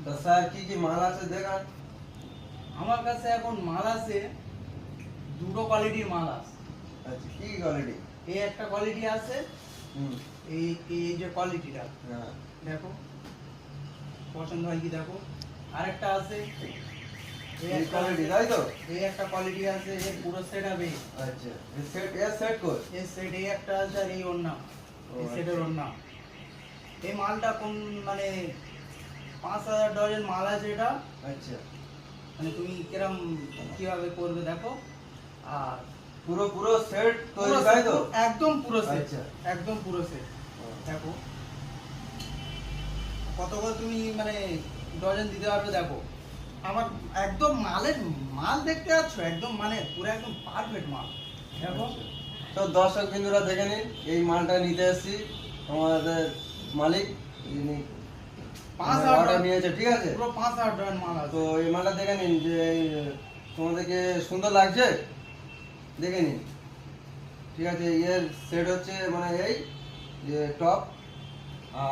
তো স্যার কি কি মাল আছে দেখান। আমার কাছে এখন মাল আছে, দুটো কোয়ালিটির মাল আছে। আচ্ছা কি কোয়ালিটি? এই একটা কোয়ালিটি আছে, হুম। এই এই যে কোয়ালিটিটা হ্যাঁ দেখো, পছন্দ হয় কি দেখো। আরেকটা আছে এই কোয়ালিটি তাই তো? এই একটা কোয়ালিটি আছে, এর পুরো সেট হবে। আচ্ছা এই সেট কর। এই সেট এই একটা আছে, আর এই ওড়না, ও, এই সেটের আচ্ছা। ওড়না। এই মালটা কোন মানে 5,000 ডজন মাল আছে এটা। আচ্ছা মানে তুমি কিরম কিভাবে করবে দেখো। আর পুরো পুরো সেট তৈরি পুরো তাই set, তো? একদম পুরো সেট, আচ্ছা। একদম পুরো সেট। ও, দেখো কত করে তুমি মানে ডজন দিতে পারবে দেখো। আমার একদম মাল দেখতে পাচ্ছ, একদম মানে পুরো একদম পারফেক্ট মাল দেখো। আচ্ছা। তো দর্শক বিন্দুরা দেখে নিন, এই মালটা নিতে এসেছি আমাদের মালিক, যিনি 5,000 অর্ডার নিয়েছে, ঠিক আছে? পুরো 5,000 ডজন মাল তো আছে। এই মালটা দেখে নিন যে তোমাদেরকে সুন্দর লাগছে, দেখে নিন। ঠিক আছে, এর সেট হচ্ছে মানে এই যে টপ,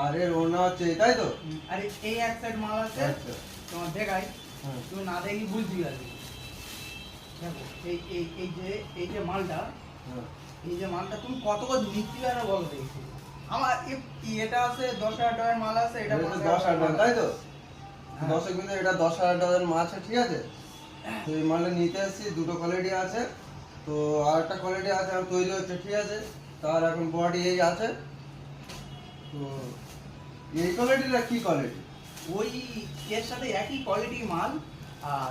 আর এর ওড়না হচ্ছে এই, তাই তো? আর এই এক সাইড মাল আছে, আচ্ছা। তোমার দেখাই, হ্যাঁ তুমি না দেখি বুঝতে পারবে। দেখো এই যে মালটা, হ্যাঁ এই যে মালটা তুমি কত করে নিতে পারো বলো দেখি। আমার এটা আছে 10,000 ডজন মাল আছে, এটা এটা 5,000 10,000 মাল টাকা, তাই তো? হ্যাঁ। দর্শক বিন্দু এটা 10,000 টাকার মাল আছে, ঠিক আছে? তো এই মালটা নিতে এসেছি, দুটো কোয়ালিটি আছে। তো আর একটা কোয়ালিটি আছে আর তৈরি হচ্ছে, ঠিক আছে? তার এখন বডি এই আছে। তো এই কোয়ালিটিটা কি কোয়ালিটি? ওই এর সাথে একই কোয়ালিটির মাল। আর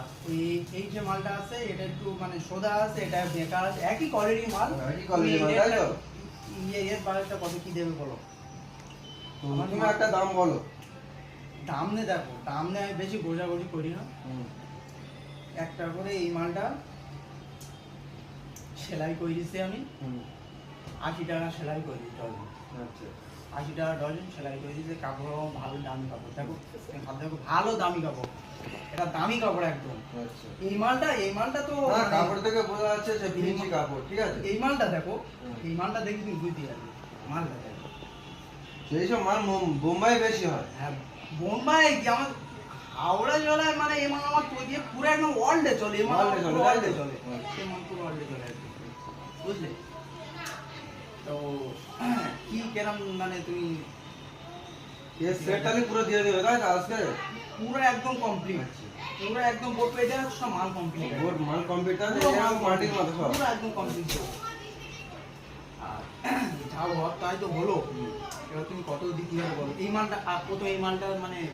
এই যে মালটা আছে এটা একটু মানে সোদা আছে, এটা বেকার আছে, একই কোয়ালিটির মাল। একই কোয়ালিটির মাল, তাই তো? এর বাজারটা কত কি দেবে বলো। তো তুমি একটা দাম বলো। দাম নে দেখো, দাম নে আমি বেশি গোজাগুজি করি না। হুম। একটা করে এই মালটা সেলাই করে দিচ্ছি আমি, হুম। 80 টাকা সেলাই করে দিতে হবে। আচ্ছা 80 টাকা ডজন সেলাই করে দিতে, কাপড় ভালো দামি কাপড় দেখো। দেখো ভালো দামি কাপড়, এটা দামি কাপড় একদম। আচ্ছা। এই মালটা তো না, মানে- কাপড় থেকে বোঝা যাচ্ছে যে ফিনিশিং কাপড়, ঠিক আছে? এই মালটা দেখো, হুম। এই মালটা দেখে তুমি বুঝতে পারবে। মালটা দেখো, সেই সব মাল বোম্বাই বেশি হয়। হ্যাঁ বোম্বাই কি আমার হাওড়া জেলায় মানে এই মাল আমার তৈরি পুরো একদম ওয়ার্ল্ডে চলে, এই মাল World এ চলে, পুরো তাই ওয়ার্ল্ডে তো? চলে, আচ্ছা। এই মাল পুরো ওয়ার্ল্ডে চলে আর কি। বুঝলে তো কি কেরম মানে তুমি এর সেটটালি পুরো দিয়ে দেবে, তাই তো আজকে? পুরো একদম কমপ্লিট, আচ্ছা। পুরো একদম বোর্ড পেজে সব মাল কমপ্লিট, ওর মাল কম্পিউটার পুরো মাল মাটির মতো সব। পুরো একদম কমপ্লিট। আর যা ঘর তাই তো হলো, এবার তুমি কত দিতে হবে বলো। এই মালটা প্রথম এই মালটা মানে